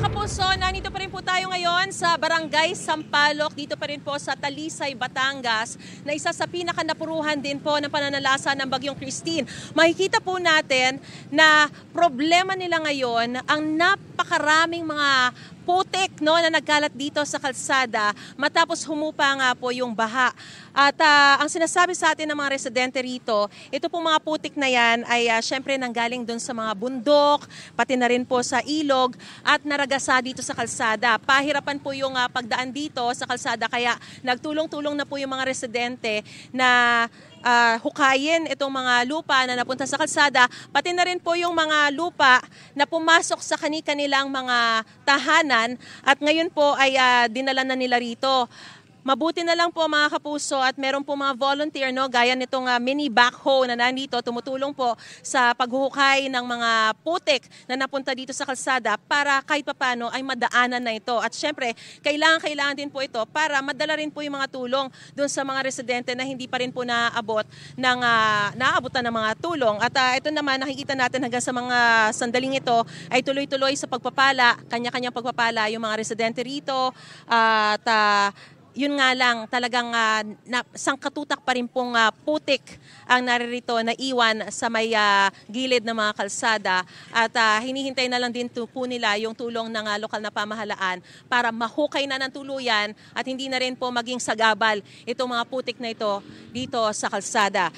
kapuso, nandito pa rin po tayo ngayon sa Barangay Sampaloc, dito pa rin po sa Talisay, Batangas, na isa sa pinakanapuruhan din po ng pananalasa ng Bagyong Christine. Makikita po natin na problema nila ngayon ang napakaraming mga putik na nagkalat dito sa kalsada matapos humupa nga po yung baha. At ang sinasabi sa atin ng mga residente rito, ito pong mga putik na yan ay syempre nanggaling doon sa mga bundok, pati na rin po sa ilog at naragasa dito sa kalsada. Pahirapan po yung pagdaan dito sa kalsada kaya nagtulong-tulong na po yung mga residente na hukayin itong mga lupa na napunta sa kalsada, pati na rin po yung mga lupa na pumasok sa kanilang mga tahanan at ngayon po ay dinala na nila rito. Mabuti na lang po mga kapuso at meron po mga volunteer gaya nitong mini backhoe na nandito tumutulong po sa paghuhukay ng mga putik na napunta dito sa kalsada para kahit papano ay madaanan na ito. At syempre, kailangan din po ito para madala rin po yung mga tulong doon sa mga residente na hindi pa rin po naabutan ng mga tulong. At ito naman nakikita natin hanggang sa mga sandaling ito ay tuloy-tuloy sa pagpapala, kanya-kanyang pagpapala yung mga residente rito at yun nga lang, talagang sangkatutak pa rin pong putik ang naririto na iwan sa may gilid ng mga kalsada. At hinihintay na lang din po nila yung tulong ng lokal na pamahalaan para mahukay na ng tuluyan at hindi na rin po maging sagabal itong mga putik na ito dito sa kalsada.